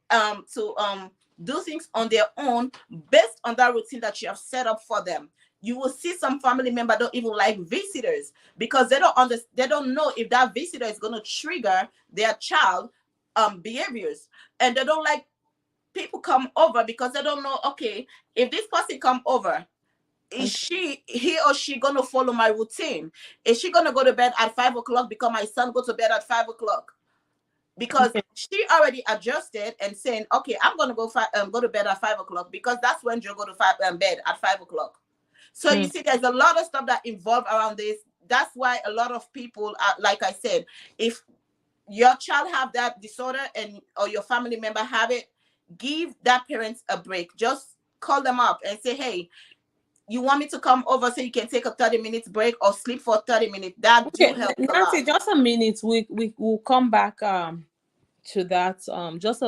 do things on their own based on that routine that you have set up for them. You will see some family member don't even like visitors because they don't understand, they don't know if that visitor is going to trigger their child behaviors. And they don't like people come over because they don't know, okay, if this person come over, is Okay. he or she gonna follow my routine? Is she gonna go to bed at 5 o'clock because my son go to bed at 5 o'clock? Because Okay. she already adjusted and saying, okay, I'm gonna go to bed at 5 o'clock because that's when Joe go to bed at 5 o'clock. So you Hmm. see, there's a lot of stuff that involve around this. That's why a lot of people are, like I said, if your child have that disorder and or your family member have it, give that parents a break. Just call them up and say, hey, you want me to come over so you can take a 30 minutes break or sleep for 30 minutes? That do Okay, help a Nancy, lot. just a minute. We will come back to that. Just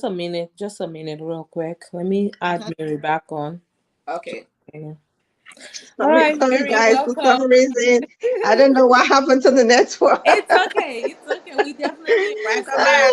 a minute, real quick. Let me add Mhm. Mary back on. Okay. Okay. All Sorry, right, sorry Mary, guys, for some welcome. reason, I don't know what happened to the network. It's okay. It's okay. We definitely Welcome back.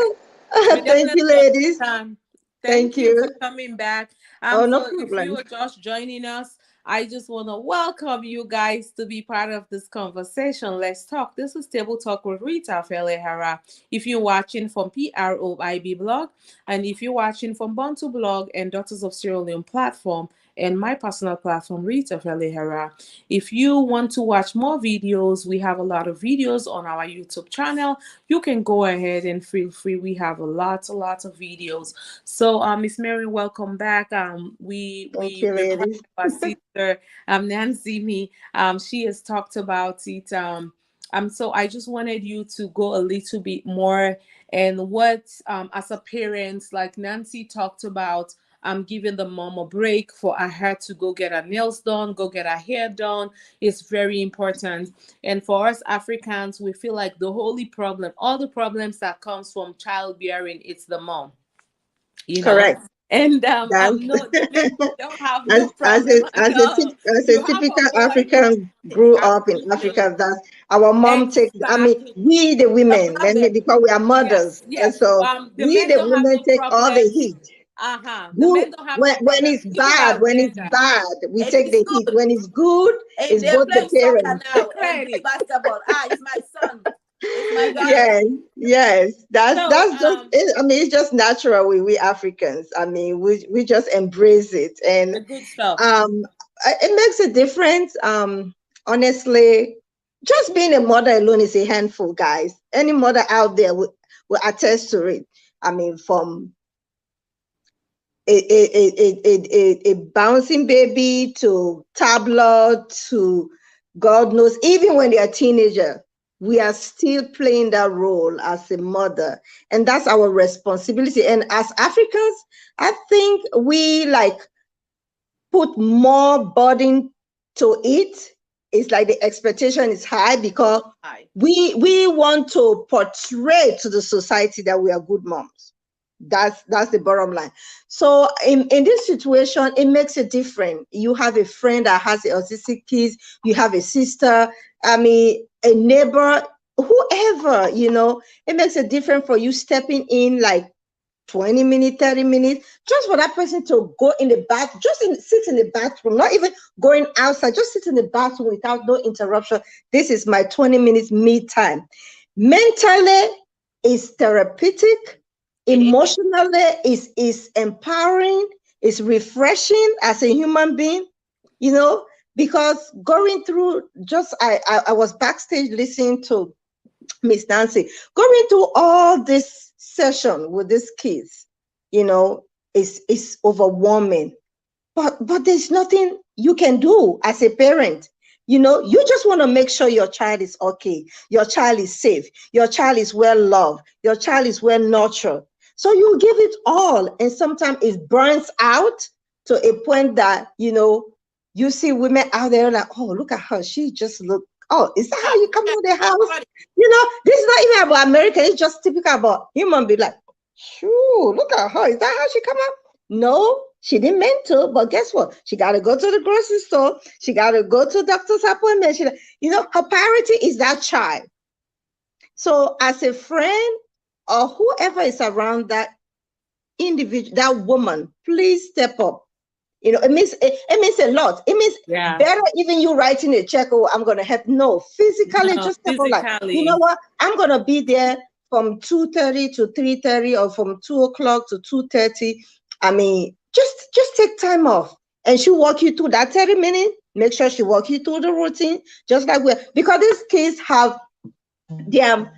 Oh, we thank you, definitely ladies. understand. Thank Thank you for you. coming back. Oh, no So if you problem. are just joining us, I just want to welcome you guys to be part of this conversation. Let's talk. This is Table Talk with Rita Felehara. If you're watching from PROIB blog, and if you're watching from Bantu blog and Daughters of Sierra Leone platform, and my personal platform, Rita Felehara. If you want to watch more videos, we have a lot of videos on our YouTube channel. You can go ahead and feel free. We have a lot of videos. So, Miss Mary, welcome back. Thank We you, we've had ladies. our sister, Nancy me. She has talked about it. So I just wanted you to go a little bit more and what, as a parent, like Nancy talked about. Giving the mom a break for her to go get her nails done, go get her hair done is very important. And for us Africans, we feel like the holy problem, all the problems that comes from childbearing, it's the mom, you know. Correct. And That's no, the men don't have no as problem at all. a You have a typical boy. African grew up in Absolutely. Africa. That's our mom take. I mean, Exactly. we the The women, mother. because we are Yes, mothers, and yes. so The we men the don't have women no take all the problem. heat. Uh-huh. The Who men don't have no when problem. it's Give it bad, out when it's gender. bad, we It take is the heat. good. When it's good, If it's they're both the playing soccer parents. now and play Credit. basketball, it's my son. It's my daughter. Yes, yes. So That's just it. I mean, it's just natural. We Africans. I mean, we just embrace it, and the good stuff. um, it makes a difference. Honestly, just being a mother alone is a handful, guys. Any mother out there will attest to it. I mean, from a bouncing baby to tablet to God knows, even when they are teenager, we are still playing that role as a mother. And that's our responsibility. And as Africans, I think we like put more burden to it. It's like the expectation is high because Hi. we want to portray to the society that we are good moms. That's the bottom line. So in this situation, it makes a difference. You have a friend that has a autistic kids, you have a sister, I mean a neighbor, whoever, it makes a difference for you stepping in like 20 minutes, 30 minutes, just for that person to go in the bath, sit in the bathroom, not even going outside, just sit in the bathroom without no interruption. This is my 20 minutes me time. Mentally, is therapeutic. It is. Emotionally, is empowering, is refreshing as a human being, because going through I was backstage listening to Miss Nancy, going through all this session with these kids, is overwhelming. But there's nothing you can do as a parent. You just want to make sure your child is okay, your child is safe, your child is well loved, your child is well nurtured. So you give it all, and sometimes it burns out to a point that you see women out there like, oh, look at her, she just look. Oh, is that how Yeah, you come yeah, out of the house? somebody- This is not even about America. It's just typical about human being. Like, shoo, look at her. Is that how she come out? No, she didn't mean to. But guess what? She got to go to the grocery store. She got to go to doctor's appointment. Her priority is that child. So, as a friend or whoever is around that individual, that woman, please step up. It means a lot. It means Yeah. better even you writing a check. Oh, I'm gonna help. No, physically, No, just step up. Like, you know physically. what? I'm gonna be there from 2:30 to 3:30, or from 2 o'clock to 2:30. I mean, just take time off, and she'll walk you through that 30 minutes. Make sure she walk you through the routine, just like because these kids have their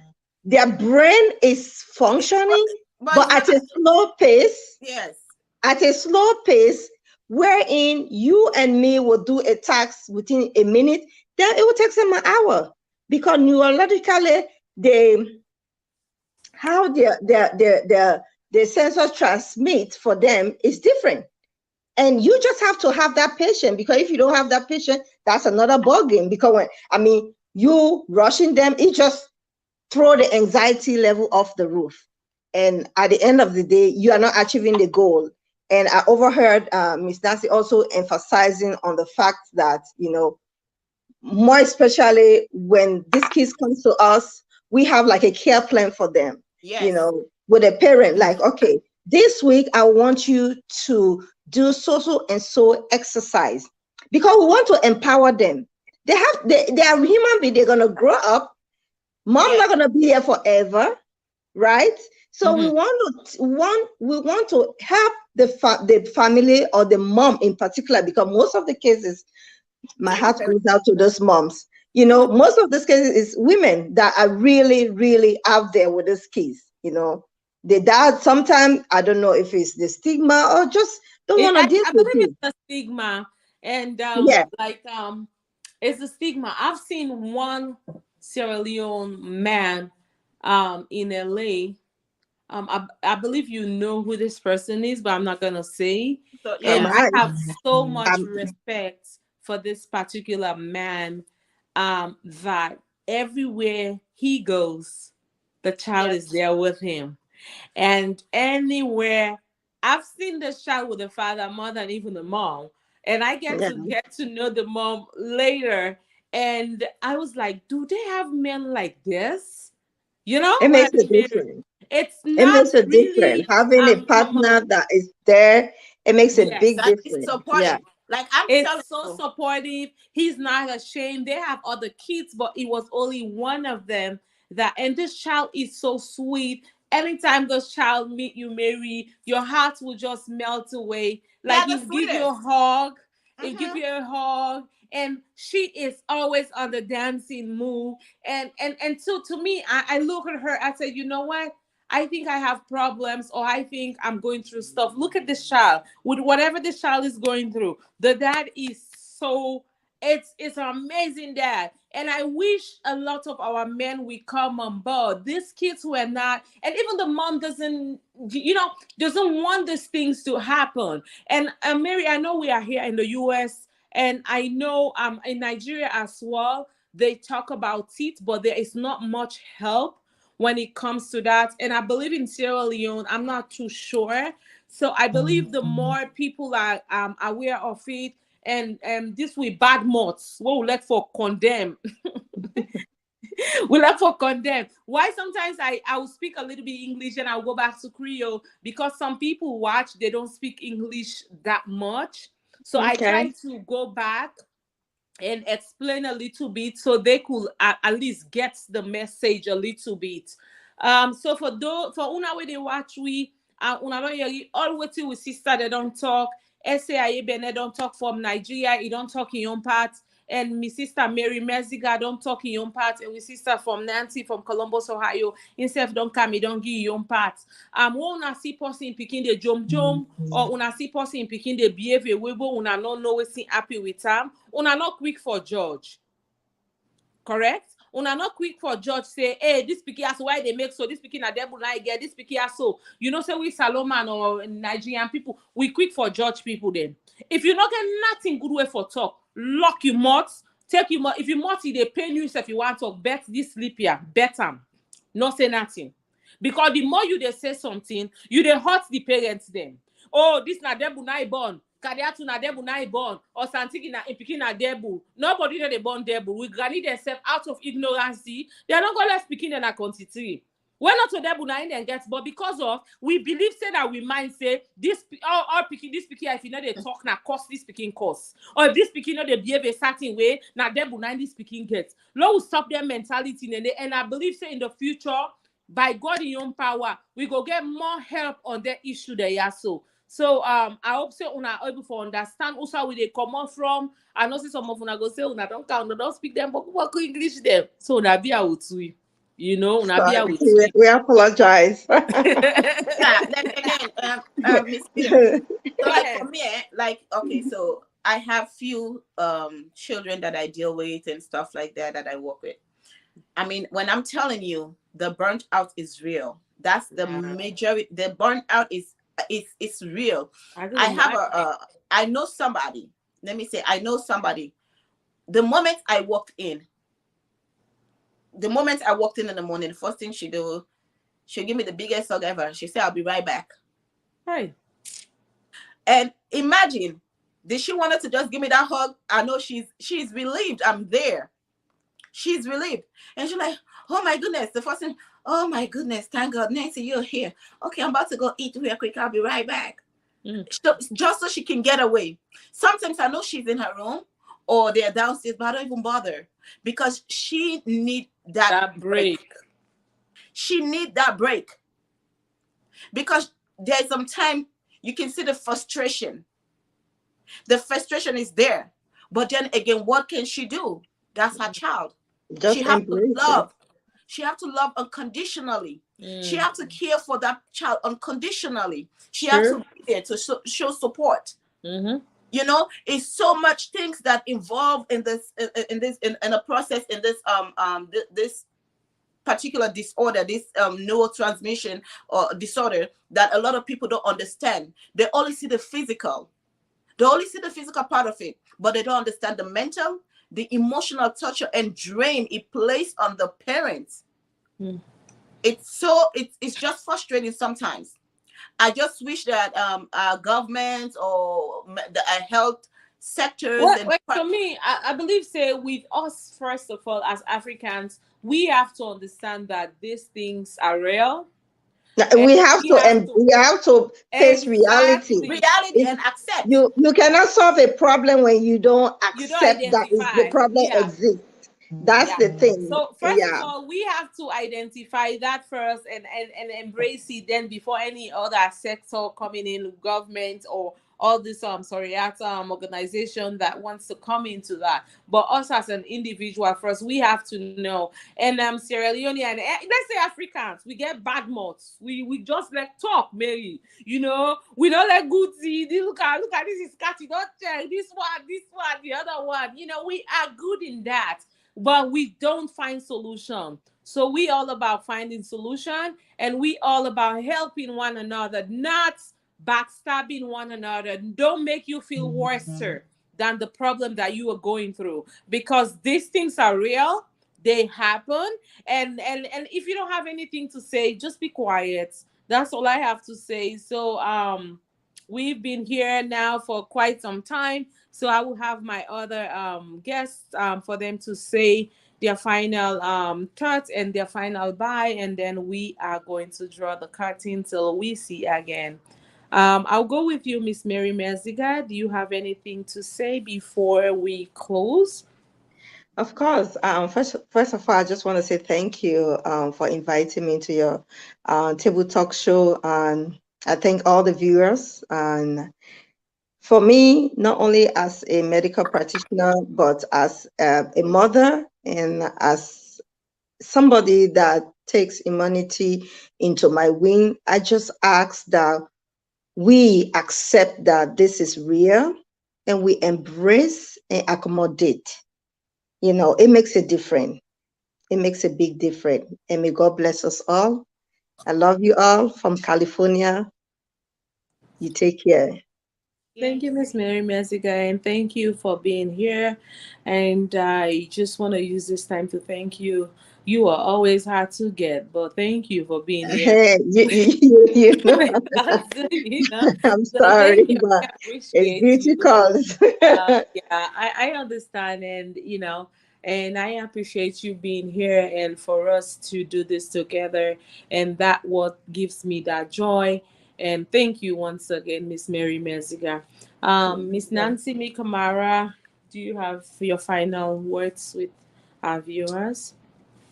their brain is it's not, functioning, but but it's at not. a slow pace Yes. at a slow pace, wherein you and me will do a task within a minute, then it will take them an hour, because neurologically, they how their sensors transmit for them is different. And you just have to have that patience, because if you don't have that patience, that's another ball game. Because you rushing them, it just throw the anxiety level off the roof. And at the end of the day, you are not achieving the goal. And I overheard Miss Nancy also emphasizing on the fact that, more especially when these kids come to us, we have like a care plan for them, Yes. with a parent, like, okay, this week I want you to do so and so exercise, because we want to empower them. They are human beings, they're gonna grow up. Mom's Yes. not gonna be here forever, right? So we Mhm. want to help the family, or the mom in particular, because most of the cases, my Single heart parent. goes out to those moms. Most of these cases is women that are really, really out there with these kids. The dad sometimes, I don't know if it's the stigma or just don't want to deal I with believe it's it. a stigma, and Yeah, it's a stigma. I've seen one Sierra Leone man, in LA. I believe you know who this person is, but I'm not gonna say. So I And yeah. I might. have so much Um, respect for this particular man, that everywhere he goes, the child Yes. is there with him. And anywhere I've seen the child with the father more than even the mom. And I yeah, get to know the mom later. And I was like, do they have men like this? You know it what makes I a mean? difference. It's It not makes a difference. really Having a partner common. that is there, it makes a big Yes. That is difference. Yeah. supportive. Like I'm telling It's so you. supportive. He's not ashamed. They have other kids, but it was only one of them that, and this child is so sweet. Anytime this child meet you, Mary, your heart will just melt away. They Like are the he'll give you a sweetest. hug. He'll give Mm-hmm. you a hug. And she is always on the dancing move. And so to me, I look at her, I said, you know what? I think I have problems, or I think I'm going through stuff. Look at this child with whatever this child is going through. The dad is so, it's an amazing dad. And I wish a lot of our men will come on board. These kids were not, and even the mom doesn't, doesn't want these things to happen. And Mary, I know we are here in the US, and I know in Nigeria as well, they talk about it, but there is not much help when it comes to that. And I believe in Sierra Leone, I'm not too sure. So I believe the more people are aware of it, and this will bad moths, what we let for condemn. We let for condemn. Why sometimes I will speak a little bit English and I'll go back to Creole, because some people watch, they don't speak English that much. So I Okay. try to go back and explain a little bit so they could at least get the message a little bit. So for una where they watch we una don't hear all waiting with sister they don't talk. SAIA Bene don't talk from Nigeria, he don't talk in your part. And my sister Mary Meziga don't talk in your part, and my sister from Nancy from Columbus, Ohio, himself don't come, he don't give your part. When una see person picking the jump, or una see person picking the behavior, we una not know what's happy with them. Una not quick for judge, correct? Una not quick for judge say, hey, this picky as why they make so, this picky na devil na get, this picky as so. Say we Salomon or Nigerian people, we quick for judge people then. If you not get nothing good way for talk, lock your mouth, take your mouth. If you mouth they pain you if you want to talk, bet this sleep here, bet them. Not say nothing. Because the more you they say something, you they hurt the parents then. Oh, this na debu na born. Kadiatu na debu na born. Or Santiki na picking na debu. Nobody know they born debu. We granny themselves out of ignorance. They are not going to speaking in a quantity. We're not to debu na in and get, but because of we believe say that we mind say this all picking this picking if you know they talk na cost this picking cost. Or if this picking know they behave a certain way, na debu na this picking gets. Lord will stop their mentality and I believe say in the future, by God in your own power, we go get more help on that issue there. Yeah, so I hope so una able to understand also where they come on from. I know see some of una go say una don't count, don't speak them, but what English them. So una be out with we. Una be out Sorry, with we. we apologize. Yeah, then again, Miss Peter. So Go like for ahead. me, like okay, so I have few children that I deal with and stuff like that I work with. I mean, when I'm telling you the burnt out is real, that's the Yeah, majority. The burnt out is it's real. I I don't have mind. I know somebody. Let me say, I know somebody. The moment I walked in, the moment I walked in the morning, the first thing she do, she'll give me the biggest hug ever. She said, "I'll be right back." Hey. And imagine, did she wanted to just give me that hug? I know she's relieved. I'm there. She's relieved. And she's like, oh my goodness. The first thing, oh my goodness, thank God, Nancy, you're here. Okay, I'm about to go eat real quick. I'll be right back. So, just so she can get away. Sometimes I know she's in her room or they're downstairs, but I don't even bother because she need that That break. break. She need that break because there's some time you can see the frustration. The frustration is there. But then again, what can she do? That's her child. She Just have to embrace it. love. She have to love unconditionally. She have to care for that child unconditionally. She have Sure. to be there to show support. Mm-hmm. It's so much things that involve in this in a process in this this particular disorder, this neurotransmission or disorder that a lot of people don't understand. They only see the physical. They only see the physical part of it, but they don't understand the mental, the emotional torture and drain it plays on the parents. It's just frustrating sometimes. I just wish that our government or the health sectors Well, and well, for me, I believe, say, with us, first of all, as Africans, we have to understand that these things are real. Now, And we have to, we have to face reality. exactly, reality If and accept. you cannot solve a problem when you don't you don't accept that the identify. problem Yeah. exists. That's Yeah. the thing. So first of Yeah. all, we have to identify that first and embrace it then before any other sector coming in, government all this organization that wants to come into that. But us as an individual, first we have to know. And Sierra Leone and let's say Africans, we get bad mouths. We just like talk, Mary. We don't like good see. Look at this is catchy. Don't check this one, the other one. We are good in that, but we don't find solution. So we all about finding solution, and we all about helping one another, not backstabbing one another. Don't make you feel worse than the problem that you are going through, because these things are real. They happen. And if you don't have anything to say, just be quiet. That's all I have to say. So we've been here now for quite some time, so I will have my other guests for them to say their final thoughts and their final bye, and then we are going to draw the curtain till we see again. I'll go with you, Miss Mary Meziga. Do you have anything to say before we close? Of course. First of all, I just want to say thank you for inviting me to your table talk show, and I thank all the viewers. And for me, not only as a medical practitioner, but as a mother and as somebody that takes immunity into my wing, I just ask that we accept that this is real and we embrace and accommodate. It makes a difference. It makes a big difference. And may God bless us all. I love you all from California. You take care. Thank you, Miss Mary Messiga, and thank you for being here. And I just want to use this time to thank you. You are always hard to get, but thank you for being here. Hey, you know, I'm So sorry, thank you. but I it's appreciate duty you. calls. Yeah, I understand, and I appreciate you being here and for us to do this together, and that what gives me that joy. And thank you once again, Miss Mary Meziga. Miss Nancy Mikamara, do you have your final words with our viewers?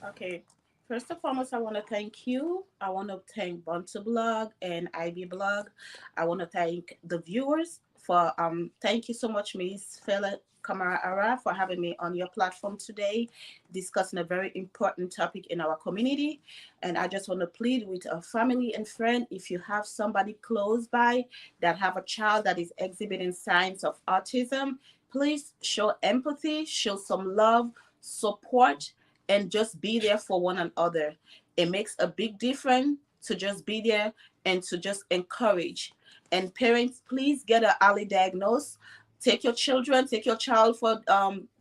Okay. First and foremost, I want to thank you. I want to thank Bantu Blog and IB Blog. I want to thank the viewers for thank you so much, Miss Fela Kamara Ara, for having me on your platform today, discussing a very important topic in our community. And I just want to plead with a family and friend, if you have somebody close by that have a child that is exhibiting signs of autism, please show empathy, show some love, support, and just be there for one another. It makes a big difference to just be there and to just encourage. And parents, please get an early diagnosis. Take your child for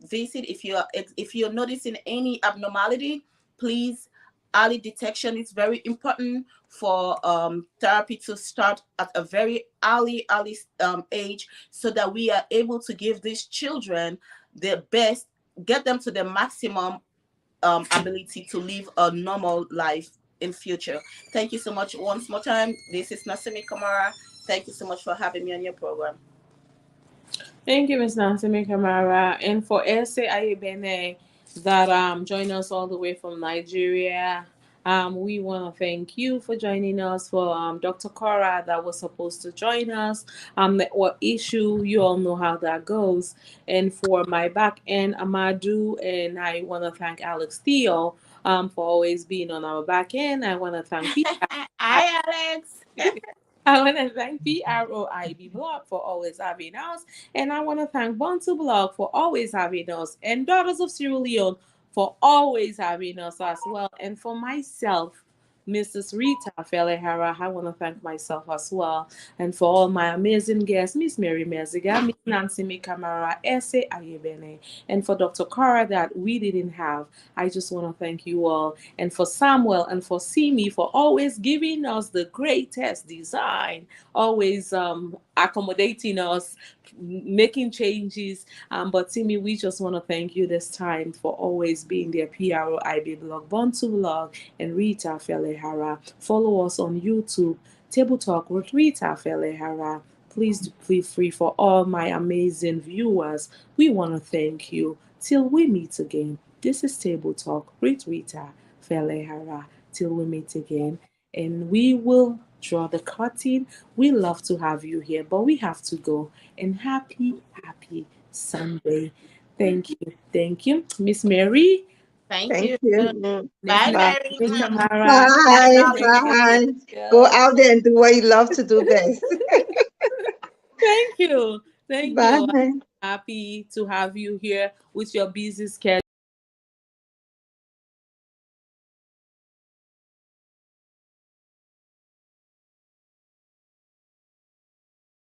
visit. If you're noticing any abnormality, please, early detection is very important for therapy to start at a very early age, so that we are able to give these children the best, get them to the maximum ability to live a normal life in future. Thank you so much once more time. This is Nasimi Kamara. Thank you so much for having me on your program. Thank you, Ms. Nansimi Kamara. And for Ese Ayebene that joined us all the way from Nigeria, we want to thank you for joining us. For Dr. Cora that was supposed to join us, what issue, you all know how that goes. And for my back end, Amadou, and I want to thank Alex Theo for always being on our back end. I want to thank Peter. Hi, Alex. I want to thank PROIB Blog for always having us. And I want to thank Bantu Blog for always having us. And Daughters of Sierra Leone for always having us as well. And for myself, Mrs. Rita Felehara, I want to thank myself as well. And for all my amazing guests, Miss Mary Meziga, Miss Nancy Mikamara, Ese Ayebene, and for Dr. Cara that we didn't have, I just want to thank you all. And for Samuel and for Simi for always giving us the greatest design, always accommodating us, making changes. But Simi, we just want to thank you this time for always being there. PROIB Blog, Bantu Blog, and Rita Felehara. Follow us on YouTube, Table Talk with Rita Felehara. Please feel free. For all my amazing viewers, we want to thank you. Till we meet again, this is Table Talk with Rita Felehara. Till we meet again, and we will draw the curtain. We love to have you here, but we have to go. And happy Sunday. Thank you. Thank you. Miss Mary. Thank Thank you. you. Mm. Miss Bye, Ma- Bye. Mary. Miss Tamara. I Bye. love Thank you. Bye. Go you. out there and do what you love to do best. Thank you. Thank you. Bye. Happy to have you here with your busy schedule.